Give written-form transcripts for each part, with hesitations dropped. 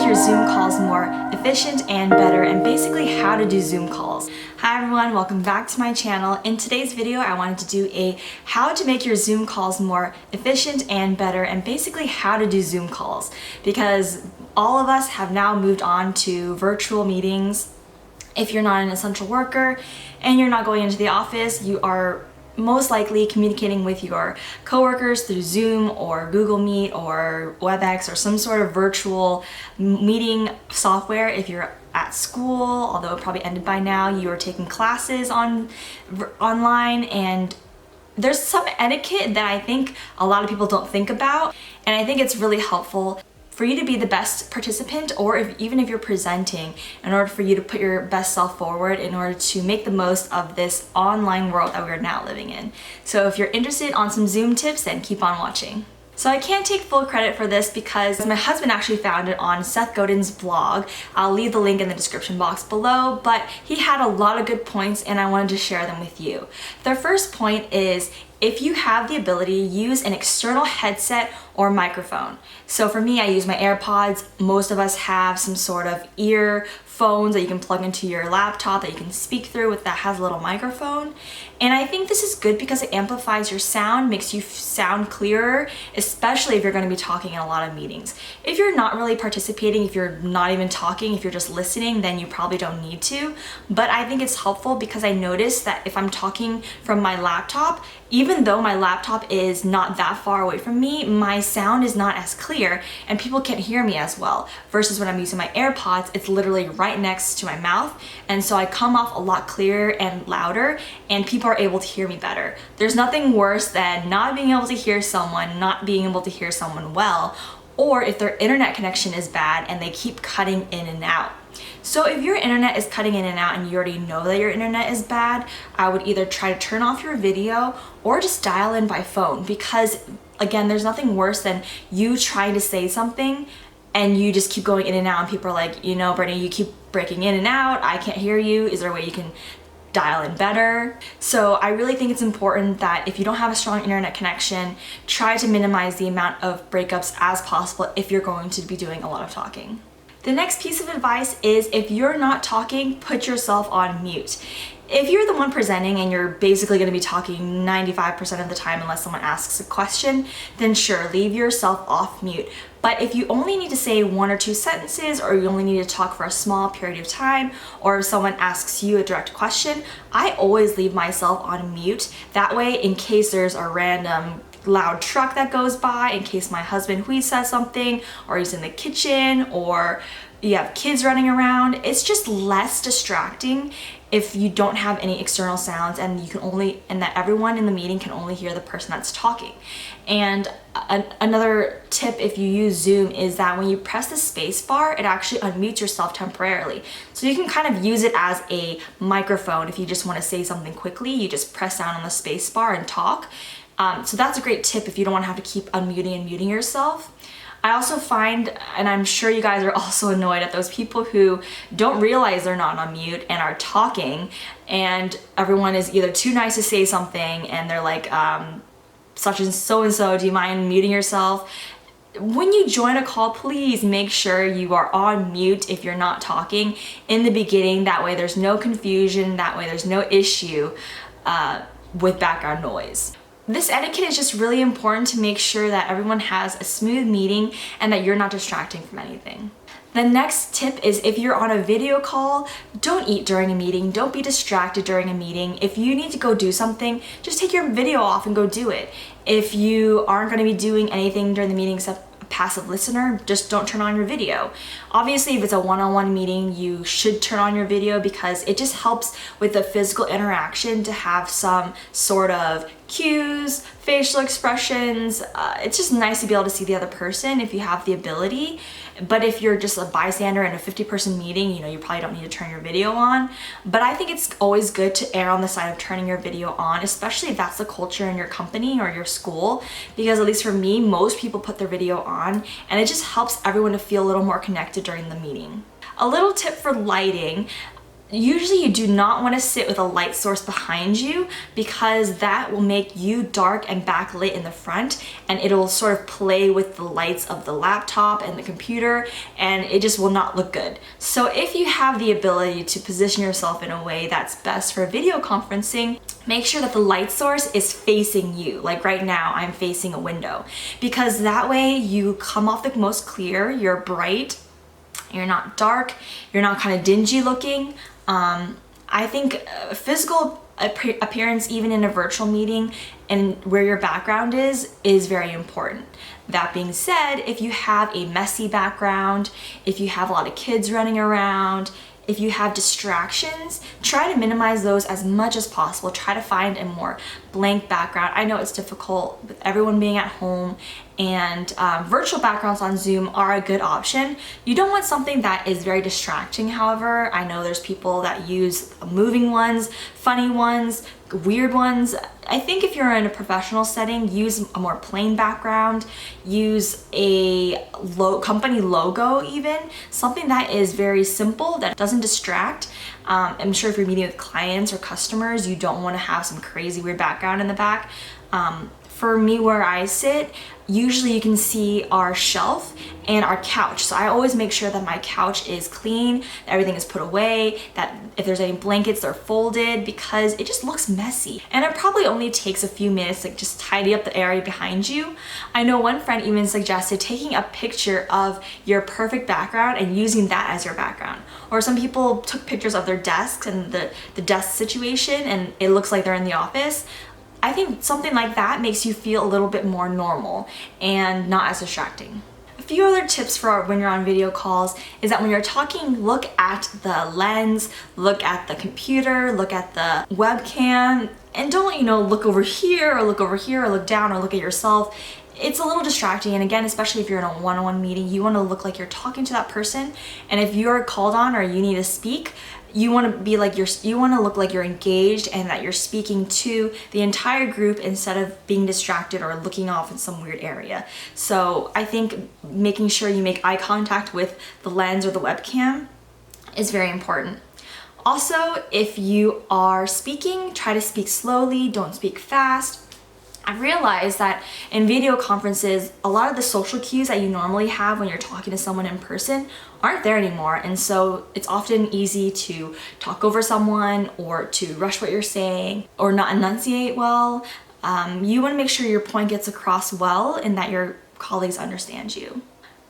your Zoom calls more efficient and better, and basically how to do Zoom calls. Hi everyone, welcome back to my channel. In today's video, I wanted to do a how to make your Zoom calls more efficient and better, and basically how to do Zoom calls, because all of us have now moved on to virtual meetings. If you're not an essential worker and you're not going into the office, you are most likely communicating with your coworkers through Zoom or Google Meet or WebEx or some sort of virtual meeting software. If you're at school, although it probably ended by now, you are taking classes online, and there's some etiquette that I think a lot of people don't think about, and I think it's really helpful for you to be the best participant, or even if you're presenting, in order for you to put your best self forward in order to make the most of this online world that we're now living in. So if you're interested on some Zoom tips, then keep on watching. So I can't take full credit for this because my husband actually found it on Seth Godin's blog. I'll leave the link in the description box below, but he had a lot of good points and I wanted to share them with you. The first point is, if you have the ability, use an external headset or microphone. So for me, I use my AirPods. Most of us have some sort of earphones that you can plug into your laptop that you can speak through that has a little microphone. And I think this is good because it amplifies your sound, makes you sound clearer, especially if you're going to be talking in a lot of meetings. If you're not really participating, if you're not even talking, if you're just listening, then you probably don't need to. But I think it's helpful because I noticed that if I'm talking from my laptop, even though my laptop is not that far away from me, my sound is not as clear and people can't hear me as well. Versus when I'm using my AirPods, it's literally right next to my mouth, and so I come off a lot clearer and louder, and people are able to hear me better. There's nothing worse than not being able to hear someone, not being able to hear someone well, or if their internet connection is bad and they keep cutting in and out. So if your internet is cutting in and out and you already know that your internet is bad, I would either try to turn off your video or just dial in by phone, because again, there's nothing worse than you trying to say something and you just keep going in and out and people are like, you know, Brittany, you keep breaking in and out, I can't hear you. Is there a way you can dial in better? So I really think it's important that if you don't have a strong internet connection, try to minimize the amount of breakups as possible if you're going to be doing a lot of talking. The next piece of advice is, if you're not talking, put yourself on mute. If you're the one presenting and you're basically going to be talking 95% of the time unless someone asks a question, then sure, leave yourself off mute. But if you only need to say one or two sentences, or you only need to talk for a small period of time, or if someone asks you a direct question, I always leave myself on mute. That way, in case there's a random loud truck that goes by, in case my husband says something, or he's in the kitchen, or you have kids running around, it's just less distracting if you don't have any external sounds and that everyone in the meeting can only hear the person that's talking. And another tip if you use Zoom is that when you press the space bar, it actually unmutes yourself temporarily. So you can kind of use it as a microphone. If you just want to say something quickly, you just press down on the space bar and talk. So that's a great tip if you don't want to have to keep unmuting and muting yourself. I also find, and I'm sure you guys are also annoyed at those people who don't realize they're not on mute and are talking, and everyone is either too nice to say something and they're like, such and so, do you mind muting yourself? When you join a call, please make sure you are on mute if you're not talking in the beginning. That way there's no confusion, that way there's no issue with background noise. This etiquette is just really important to make sure that everyone has a smooth meeting and that you're not distracting from anything. The next tip is, if you're on a video call, don't eat during a meeting. Don't be distracted during a meeting. If you need to go do something, just take your video off and go do it. If you aren't going to be doing anything during the meeting except a passive listener, just don't turn on your video. Obviously, if it's a one-on-one meeting, you should turn on your video because it just helps with the physical interaction to have some sort of cues, facial expressions. It's just nice to be able to see the other person if you have the ability. But if you're just a bystander in a 50-person meeting, you probably don't need to turn your video on. But I think it's always good to err on the side of turning your video on, especially if that's the culture in your company or your school, because at least for me, most people put their video on, and it just helps everyone to feel a little more connected during the meeting. A little tip for lighting. Usually you do not want to sit with a light source behind you because that will make you dark and backlit in the front, and it'll sort of play with the lights of the laptop and the computer, and it just will not look good. So if you have the ability to position yourself in a way that's best for video conferencing, make sure that the light source is facing you. Like right now, I'm facing a window, because that way you come off the most clear, you're bright, you're not dark, you're not kind of dingy looking. I think physical appearance, even in a virtual meeting and where your background is very important. That being said, if you have a messy background, if you have a lot of kids running around, if you have distractions, try to minimize those as much as possible. Try to find a more blank background. I know it's difficult with everyone being at home, and virtual backgrounds on Zoom are a good option. You don't want something that is very distracting, however. I know there's people that use moving ones, funny ones, weird ones. I think if you're in a professional setting, use a more plain background, use a company logo even, something that is very simple, that doesn't distract. I'm sure if you're meeting with clients or customers, you don't want to have some crazy weird background in the back. For me, where I sit, usually you can see our shelf and our couch. So I always make sure that my couch is clean, that everything is put away, that if there's any blankets, they're folded, because it just looks messy. And it probably only takes a few minutes to just tidy up the area behind you. I know one friend even suggested taking a picture of your perfect background and using that as your background. Or some people took pictures of their desks and the desk situation, and it looks like they're in the office. I think something like that makes you feel a little bit more normal and not as distracting. A few other tips for when you're on video calls is that when you're talking, look at the lens, look at the computer, look at the webcam, and don't, look over here or look over here or look down or look at yourself. It's a little distracting, and again, especially if you're in a one-on-one meeting, you want to look like you're talking to that person, and if you're called on or you need to speak, you want to be like you want to look like you're engaged and that you're speaking to the entire group instead of being distracted or looking off in some weird area. So I think making sure you make eye contact with the lens or the webcam is very important. Also, if you are speaking, try to speak slowly, don't speak fast. I realized that in video conferences, a lot of the social cues that you normally have when you're talking to someone in person aren't there anymore. And so it's often easy to talk over someone or to rush what you're saying or not enunciate well. You want to make sure your point gets across well and that your colleagues understand you.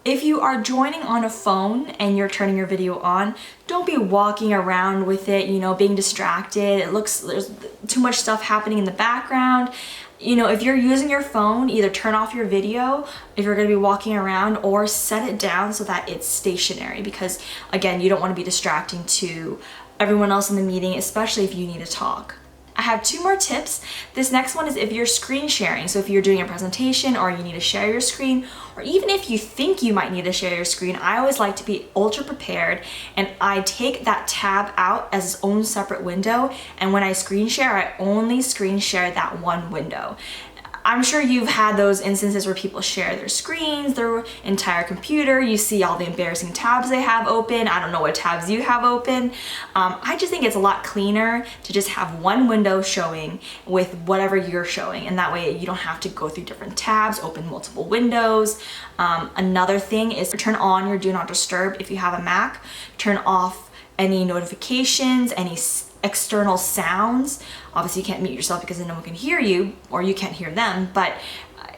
If you are joining on a phone and you're turning your video on, don't be walking around with it, being distracted. There's too much stuff happening in the background. If you're using your phone, either turn off your video if you're going to be walking around, or set it down so that it's stationary, because again, you don't want to be distracting to everyone else in the meeting, especially if you need to talk. I have two more tips. This next one is if you're screen sharing. So if you're doing a presentation or you need to share your screen, or even if you think you might need to share your screen, I always like to be ultra prepared, and I take that tab out as its own separate window. And when I screen share, I only screen share that one window. I'm sure you've had those instances where people share their screens, their entire computer. You see all the embarrassing tabs they have open. I don't know what tabs you have open. I just think it's a lot cleaner to just have one window showing with whatever you're showing, and that way you don't have to go through different tabs, open multiple windows. Another thing is to turn on your Do Not Disturb if you have a Mac. Turn off any notifications, any external sounds. Obviously you can't mute yourself because then no one can hear you, or you can't hear them, but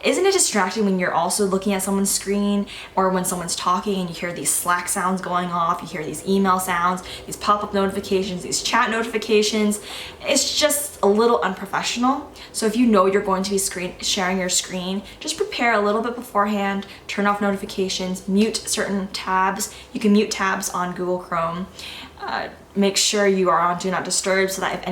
isn't it distracting when you're also looking at someone's screen, or when someone's talking and you hear these Slack sounds going off, you hear these email sounds, these pop-up notifications, these chat notifications? It's just a little unprofessional. So if you know you're going to be sharing your screen, just prepare a little bit beforehand, turn off notifications, mute certain tabs. You can mute tabs on Google Chrome. Make sure you are on Do Not Disturb so that if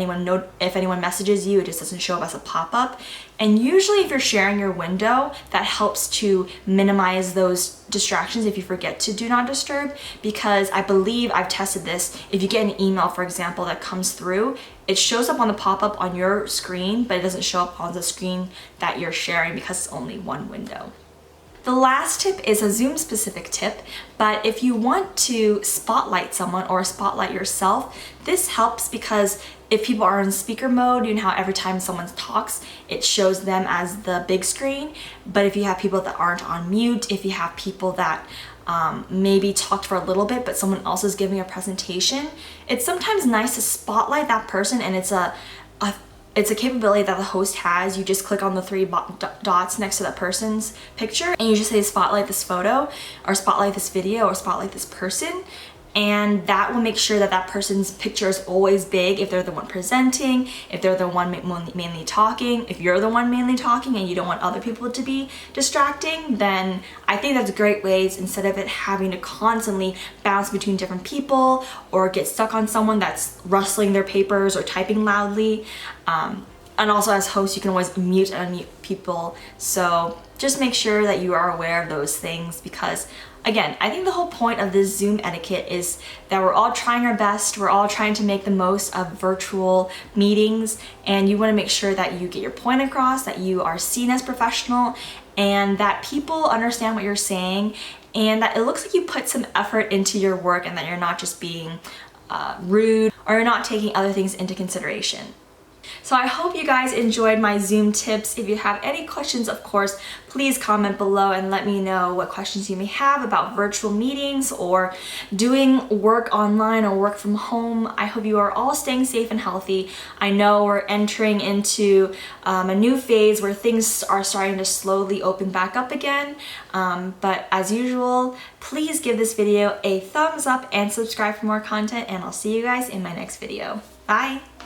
anyone messages you, it just doesn't show up as a pop-up. And usually if you're sharing your window, that helps to minimize those distractions if you forget to Do Not Disturb, because I believe I've tested this. If you get an email, for example, that comes through, it shows up on the pop-up on your screen, but it doesn't show up on the screen that you're sharing because it's only one window. The last tip is a Zoom specific tip, but if you want to spotlight someone or spotlight yourself, this helps because if people are in speaker mode, you know how every time someone talks, it shows them as the big screen. But if you have people that aren't on mute, if you have people that maybe talked for a little bit, but someone else is giving a presentation, it's sometimes nice to spotlight that person, and it's a capability that the host has. You just click on the three dots next to that person's picture and you just say spotlight this photo or spotlight this video or spotlight this person, and that will make sure that that person's picture is always big if they're the one presenting, if they're the one mainly talking. If you're the one mainly talking and you don't want other people to be distracting, then I think that's great ways, instead of it having to constantly bounce between different people or get stuck on someone that's rustling their papers or typing loudly. And also as hosts, you can always mute and unmute people. So just make sure that you are aware of those things, because again, I think the whole point of this Zoom etiquette is that we're all trying our best. We're all trying to make the most of virtual meetings, and you want to make sure that you get your point across, that you are seen as professional, and that people understand what you're saying, and that it looks like you put some effort into your work and that you're not just being rude or you're not taking other things into consideration. So I hope you guys enjoyed my Zoom tips. If you have any questions, of course, please comment below and let me know what questions you may have about virtual meetings or doing work online or work from home. I hope you are all staying safe and healthy. I know we're entering into a new phase where things are starting to slowly open back up again. But as usual, please give this video a thumbs up and subscribe for more content, and I'll see you guys in my next video. Bye!